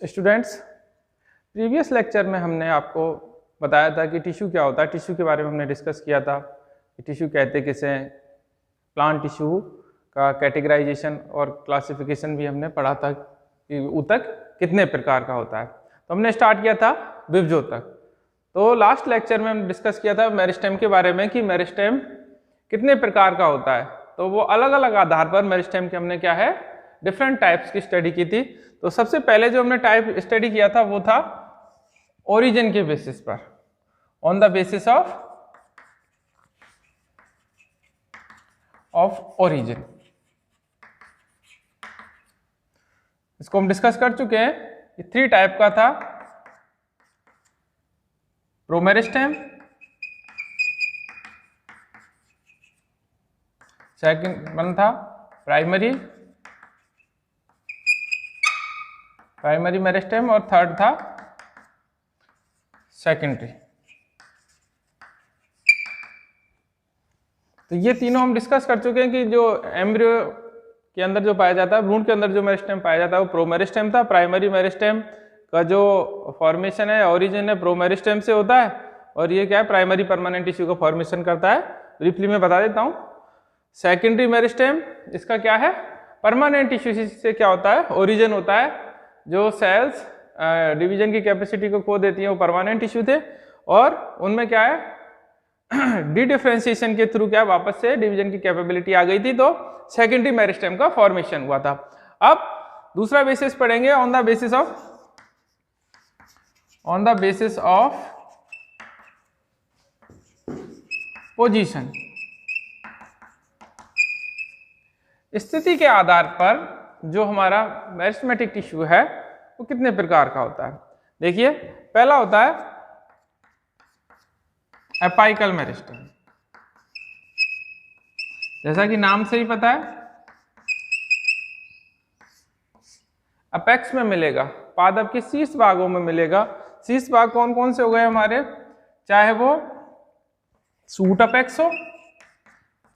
Students, previous lecture में हमने आपको बताया था कि टिश्यू क्या होता है। टिश्यू के बारे में हमने डिस्कस किया था कि टिश्यू कहते किसे, प्लांट टिश्यू का कैटेगराइजेशन और क्लासिफिकेशन भी हमने पढ़ा था कि ऊतक कितने प्रकार का होता है। तो हमने स्टार्ट किया था विभजोतक। तो लास्ट लेक्चर में हमने डिस्कस किया था मेरिस्टेम के बारे में कि मेरिस्टेम कितने प्रकार का होता है। तो वो अलग अलग आधार पर मेरिस्टेम के हमने क्या है डिफरेंट टाइप्स की स्टडी की थी। तो सबसे पहले जो हमने टाइप स्टडी किया था वो था ओरिजिन के बेसिस पर, on the basis of origin. इसको हम डिस्कस कर चुके हैं। ये 3 टाइप का था, प्रोमेरिस्टेम, सेकंड वन था प्राइमरी मेरिस्टेम और थर्ड था सेकेंडरी। तो ये तीनों हम डिस्कस कर चुके हैं कि जो एम्ब्रियो के अंदर जो पाया जाता है, भ्रूण के अंदर जो मेरिस्टेम पाया जाता है वो प्रोमेरिस्टेम था। प्राइमरी मेरिस्टेम का जो फॉर्मेशन है, ओरिजिन है, प्रोमेरिस्टेम से होता है। और ये क्या है, प्राइमरी परमानेंट टिश्यू का फॉर्मेशन करता है। ब्रीफली मैं बता देता हूँ। सेकेंडरी मेरिस्टेम इसका क्या है, परमानेंट टिश्यू से क्या होता है, ओरिजिन होता है। जो सेल्स डिवीजन की कैपेसिटी को खो देती हैं वो परमानेंट टिश्यू थे, और उनमें क्या है डी डिफरेंशिएशन के थ्रू क्या वापस से डिवीजन की कैपेबिलिटी आ गई थी। तो सेकेंडरी मेरिस्टेम का फॉर्मेशन हुआ था। अब दूसरा बेसिस पढ़ेंगे on the basis of position. स्थिति के आधार पर जो हमारा मेरिस्टेमेटिक टिश्यू है वो कितने प्रकार का होता है। देखिए, पहला होता है एपाइकल मेरिस्टेम। जैसा कि नाम से ही पता है, अपेक्स में मिलेगा, पादप के शीर्ष भागों में मिलेगा। शीर्ष भाग कौन कौन से हो गए हमारे, चाहे वो शूट अपेक्स हो,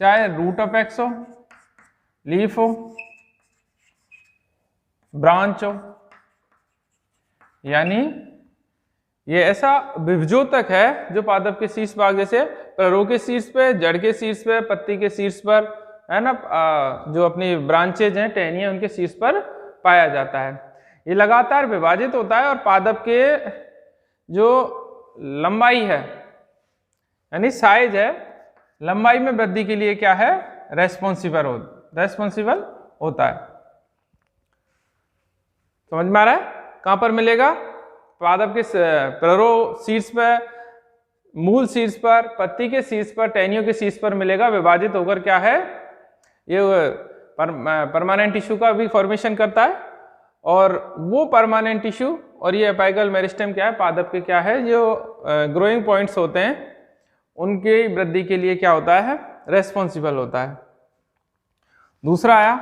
चाहे रूट अपेक्स हो, लीफ हो, ब्रांच हो। यानी ये ऐसा विभजोतक है जो पादप के शीर्ष भाग, जैसे प्ररो के शीर्ष पे, जड़ के शीर्ष पे, पत्ती के शीर्ष पर, है ना, जो अपनी ब्रांचेज हैं, टहनियां, उनके शीर्ष पर पाया जाता है। ये लगातार विभाजित होता है और पादप के जो लंबाई है, यानी साइज है, लंबाई में वृद्धि के लिए क्या है, रेस्पॉन्सिबल होता है। समझ में आ रहा है। कहां पर मिलेगा, पादप के प्ररो शीर्ष पर, मूल शीर्ष पर, पत्ती के शीर्ष पर, टहनियों के शीर्ष पर मिलेगा। विभाजित होकर क्या है, ये परमानेंट टिश्यू का भी फॉर्मेशन करता है। और वो परमानेंट टिश्यू और ये एपाइकल मेरिस्टेम क्या है, पादप के क्या है, जो ग्रोइंग पॉइंट्स होते हैं, उनके वृद्धि के लिए क्या होता है, रेस्पॉन्सिबल होता है। दूसरा आया,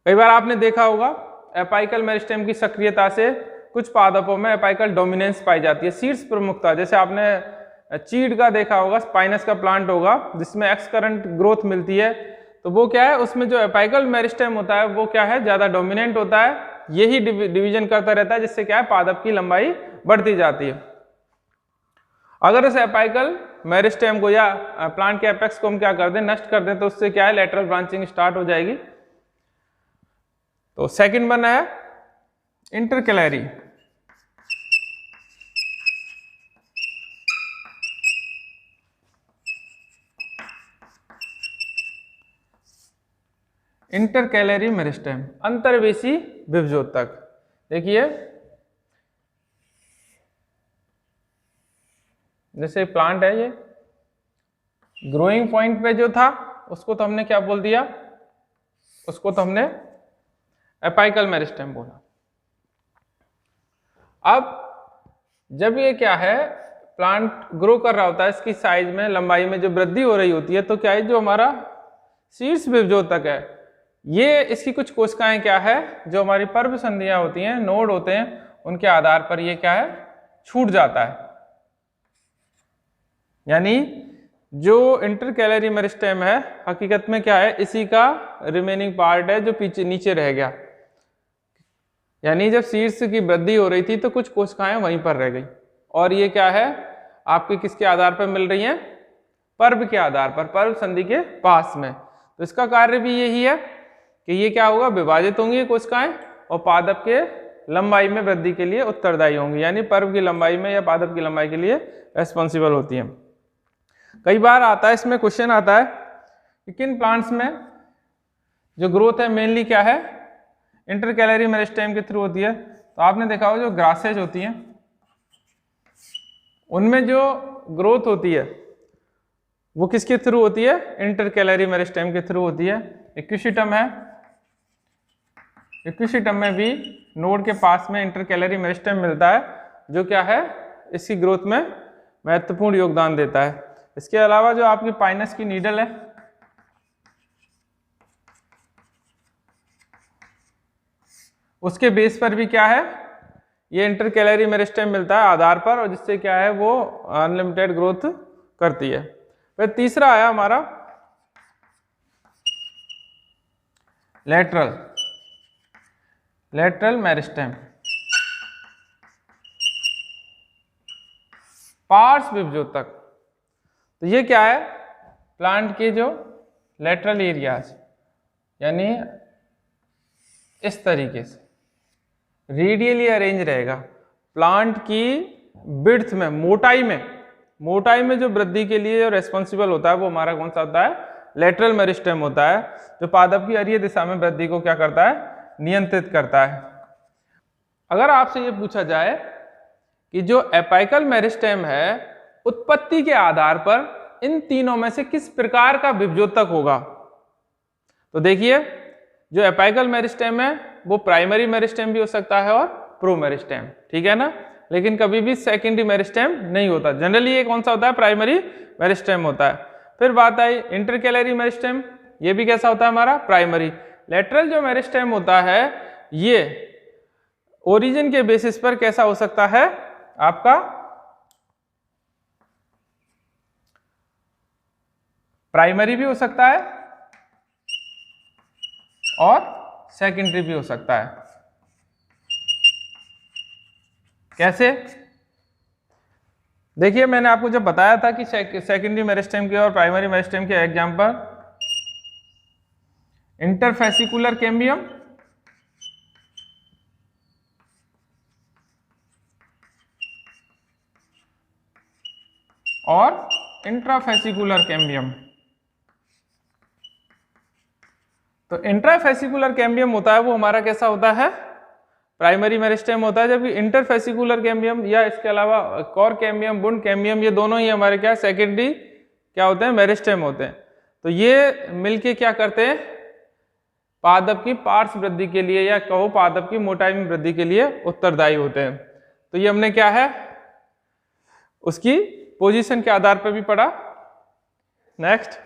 कई बार आपने देखा होगा एपाइकल मेरिस्टेम की सक्रियता से कुछ पादपों में एपाइकल डोमिनेंस पाई जाती है, शीर्ष प्रमुखता। जैसे आपने चीड़ का देखा होगा, स्पाइनस का प्लांट होगा जिसमें एक्स करंट ग्रोथ मिलती है, तो वो क्या है, उसमें जो एपाइकल मेरिस्टेम होता है वो क्या है, ज्यादा डोमिनेंट होता है। यही डिवीजन करता रहता है, जिससे क्या है, पादप की लंबाई बढ़ती जाती है। अगर इस एपाइकल मेरिस्टेम को या प्लांट के एपेक्स को हम क्या कर दें, नष्ट कर दें, तो उससे क्या है, लेटरल ब्रांचिंग स्टार्ट हो जाएगी। तो सेकंड बना है इंटरकैलरी। इंटरकैलरी मेरिस्टेम, अंतर्वेशी विभजोतक। देखिए, जैसे प्लांट है, ये ग्रोइंग पॉइंट पे जो था उसको तो हमने क्या बोल दिया, उसको तो हमने एपाइकल मेरिस्टेम बोला। अब जब ये क्या है, प्लांट ग्रो कर रहा होता है, इसकी साइज में, लंबाई में जो वृद्धि हो रही होती है, तो क्या है, जो हमारा शीर्ष विभजोतक है, ये इसकी कुछ कोशिकाएं क्या है, जो हमारी पर्व संधियां होती हैं, नोड होते हैं, उनके आधार पर ये क्या है, छूट जाता है। यानी जो इंटरकैलरी मेरिस्टेम है हकीकत में क्या है, इसी का रिमेनिंग पार्ट है जो पीछे नीचे रह गया। यानी जब शीर्ष की वृद्धि हो रही थी तो कुछ कोशिकाएं वहीं पर रह गई, और ये क्या है आपके किसके आधार पर मिल रही हैं, पर्व के आधार पर, पर्व संधि के पास में। तो इसका कार्य भी यही है कि ये क्या होगा, विभाजित होंगी कोशिकाएं और पादप के लंबाई में वृद्धि के लिए उत्तरदायी होंगी, यानी पर्व की लंबाई में या पादप की लंबाई के लिए रेस्पॉन्सिबल होती हैं। कई बार आता है इसमें क्वेश्चन आता है कि किन प्लांट्स में जो ग्रोथ है मेनली क्या है, इंटरकैलरी मेरिस्टेम के थ्रू होती है। तो आपने देखा हो जो ग्रासेज होती हैं उनमें जो ग्रोथ होती है वो किसके थ्रू होती है, इंटरकैलरी मेरिस्टेम के थ्रू होती है। इक्विसिटम है, इक्विसिटम में भी नोड के पास में इंटरकैलरी मेरिस्टेम मिलता है जो क्या है इसकी ग्रोथ में महत्वपूर्ण योगदान देता है। इसके अलावा जो आपकी पाइनस की नीडल है उसके बेस पर भी क्या है ये इंटरकैलरी मेरिस्टेम मिलता है आधार पर, और जिससे क्या है वो अनलिमिटेड ग्रोथ करती है। फिर तीसरा आया हमारा लेटरल मेरिस्टेम, पार्श्व विभजोतक। तो ये क्या है, प्लांट के जो लेटरल एरियाज यानी इस तरीके से रेडियली अरेंज रहेगा, प्लांट की विड्थ में, मोटाई में जो वृद्धि के लिए रेस्पॉन्सिबल होता है वो हमारा कौन सा होता है, लेटरल मेरिस्टेम होता है, जो पादप की अरीय दिशा में वृद्धि को क्या करता है, नियंत्रित करता है। अगर आपसे ये पूछा जाए कि जो एपाइकल मेरिस्टेम है उत्पत्ति के आधार पर इन तीनों में से किस प्रकार का विभजोतक होगा, तो देखिए जो एपाइकल मेरिस्टेम है वो प्राइमरी मेरिस्टेम भी हो सकता है और प्रो मेरिस्टेम, ठीक है ना, लेकिन कभी भी सेकेंडरी मेरिस्टेम नहीं होता। जनरली ये कौन सा होता है, प्राइमरी मेरिस्टेम होता है। फिर बात आई इंटरकैलरी मेरिस्टेम, ये भी कैसा होता है हमारा, प्राइमरी। लेटरल जो मेरिस्टेम होता है ये ओरिजिन के बेसिस पर कैसा हो सकता है आपका, प्राइमरी भी हो सकता है और सेकेंडरी भी हो सकता है। कैसे, देखिए मैंने आपको जब बताया था कि सेकेंडरी मेरिस्टेम के और प्राइमरी मेरिस्टेम के एग्जांपल इंटरफेसिकुलर कैम्बियम और इंट्राफेसिकुलर कैम्बियम। तो इंट्राफेसिकुलर कैम्बियम होता है वो हमारा कैसा होता है, प्राइमरी मेरिस्टेम होता है, जबकि इंटरफेसिकुलर कैम्बियम या इसके अलावा कोर कैम्बियम, बुंड कैम्बियम, ये दोनों ही हमारे क्या सेकेंडरी क्या होते हैं, मेरिस्टेम होते हैं। तो ये मिलके क्या करते हैं, पादप की पार्श्व वृद्धि के लिए या कहो पादप की मोटाई में वृद्धि के लिए उत्तरदायी होते हैं। तो ये हमने क्या है उसकी पोजीशन के आधार पर भी पढ़ा। नेक्स्ट,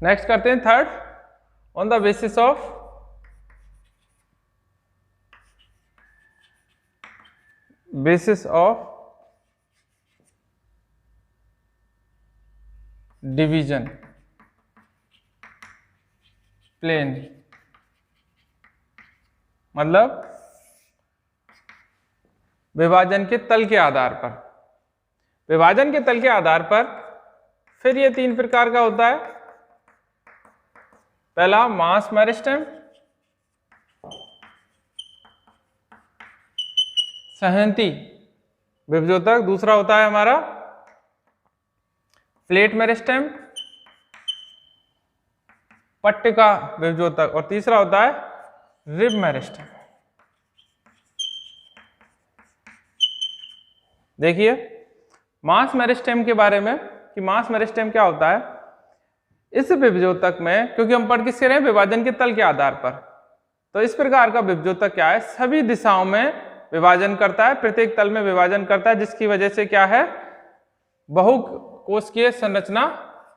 नेक्स्ट करते हैं third, on the basis of division plane, मतलब विभाजन के तल के आधार पर। विभाजन के तल के आधार पर फिर ये तीन प्रकार का होता है। पहला मास मेरिस्टेम, सहनती विभजोतक, दूसरा होता है हमारा प्लेट मेरिस्टेम, पट्टिका विभजोतक, और तीसरा होता है रिब मेरिस्टेम। देखिए मास मेरिस्टेम के बारे में कि मास मेरिस्टेम क्या होता है। इस विभजोतक में, क्योंकि हम पढ़ किसके रहे हैं, विभाजन के तल के आधार पर, तो इस प्रकार का विभजोतक क्या है, सभी दिशाओं में विभाजन करता है, प्रत्येक तल में विभाजन करता है, जिसकी वजह से क्या है बहुकोशिकीय संरचना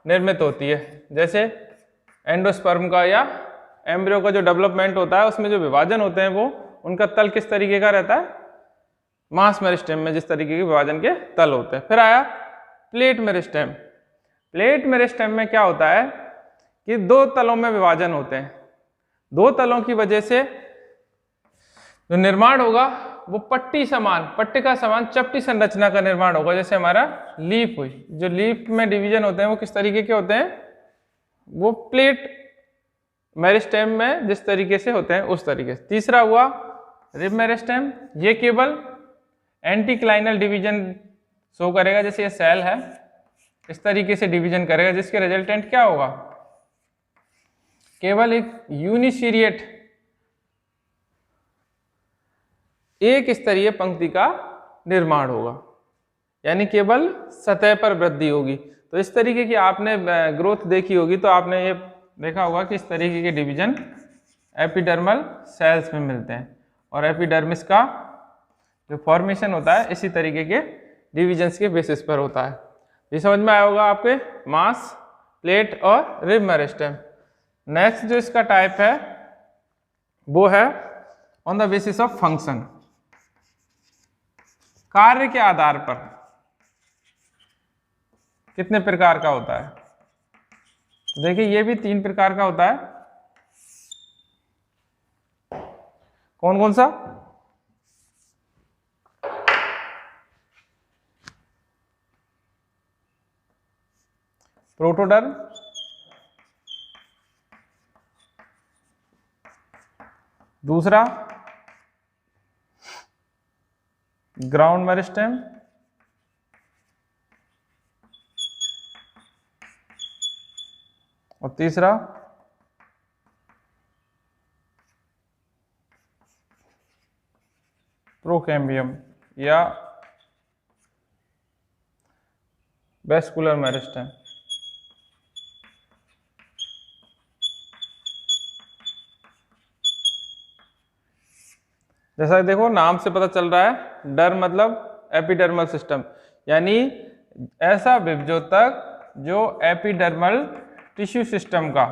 निर्मित होती है। जैसे एंडोस्पर्म का या एम्ब्रियो का जो डेवलपमेंट होता है उसमें जो विभाजन होते हैं वो उनका तल किस तरीके का रहता है, मास मेरिस्टेम में जिस तरीके के विभाजन के तल होते हैं। फिर आया प्लेट मेरिस्टेम। प्लेट मेरिस्टेम में क्या होता है कि दो तलों में विभाजन होते हैं, दो तलों की वजह से जो निर्माण होगा वो पट्टिका समान चपटी संरचना का निर्माण होगा। जैसे हमारा लीफ हुई, जो लीफ में डिवीजन होते हैं वो किस तरीके के होते हैं, वो प्लेट मेरिस्टेम में जिस तरीके से होते हैं उस तरीके से। तीसरा हुआ रिब मेरिस्टेम, ये केवल एंटीक्लाइनल डिवीजन शो करेगा, जैसे ये सेल है इस तरीके से डिवीजन करेगा, जिसके रिजल्टेंट क्या होगा, केवल एक यूनिसीरिएट एक स्तरीय पंक्ति का निर्माण होगा, यानी केवल सतह पर वृद्धि होगी। तो इस तरीके की आपने ग्रोथ देखी होगी, तो आपने ये देखा होगा कि इस तरीके के डिवीजन एपिडर्मल सेल्स में मिलते हैं, और एपिडर्मिस का जो फॉर्मेशन होता है इसी तरीके के डिवीजन्स के बेसिस पर होता है। ये समझ में आया होगा आपके मास, प्लेट और रिब मेरिस्टेम। नेक्स्ट जो इसका टाइप है वो है on the basis of function, कार्य के आधार पर कितने प्रकार का होता है। देखिए ये भी 3 प्रकार का होता है। कौन कौन सा, प्रोटोडर्म, दूसरा ग्राउंड मेरिस्टेम, और तीसरा प्रोकैम्बियम या वेस्कुलर मेरिस्टेम। जैसा कि देखो नाम से पता चल रहा है, डर्म मतलब एपिडर्मल सिस्टम, यानी ऐसा विभजोतक जो एपिडर्मल टिश्यू सिस्टम का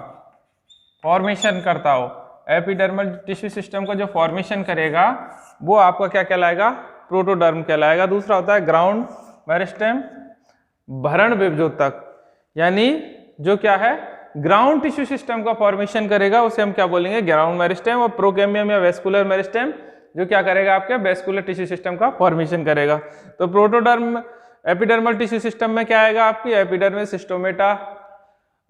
फॉर्मेशन करता हो। एपिडर्मल टिश्यू सिस्टम का जो फॉर्मेशन करेगा वो आपका क्या कहलाएगा, प्रोटोडर्म कहलाएगा। दूसरा होता है ग्राउंड मेरिस्टेम, भरण विभजोतक, यानी जो क्या है ग्राउंड टिश्यू सिस्टम का फॉर्मेशन करेगा उसे हम क्या बोलेंगे, ग्राउंड मेरिस्टेम। और प्रोकैम्बियम या वेस्कुलर मेरिस्टेम जो क्या करेगा, आपके वेस्कुलर टिश्यू सिस्टम का फॉर्मेशन करेगा। तो प्रोटोडर्म एपिडर्मल टिश्यू सिस्टम में क्या आएगा, आपकी एपिडर्मिस, स्टोमेटा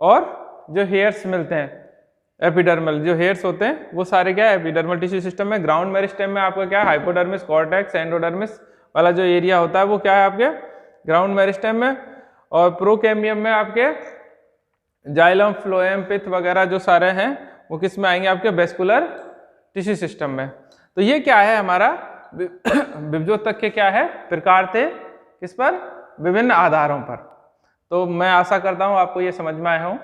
और जो हेयर्स मिलते हैं, एपिडर्मल जो हेयर्स होते हैं वो सारे क्या है एपिडर्मल टिश्यू सिस्टम में। ग्राउंड मेरिस्टेम में आपका क्या हाइपोडर्मिस, कॉर्टेक्स, एंडोडर्मिस वाला जो एरिया होता है वो क्या है आपके ग्राउंड मेरिस्टेम में। और प्रोकैम्बियम में आपके जाइलम, फ्लोएम, पित्त वगैरह जो सारे हैं वो किस में आएंगे, आपके वेस्कुलर टिश्यू सिस्टम में। तो ये क्या है हमारा विभजोतक के क्या है प्रकार थे, किस पर, विभिन्न आधारों पर। तो मैं आशा करता हूं आपको ये समझ में आया हो।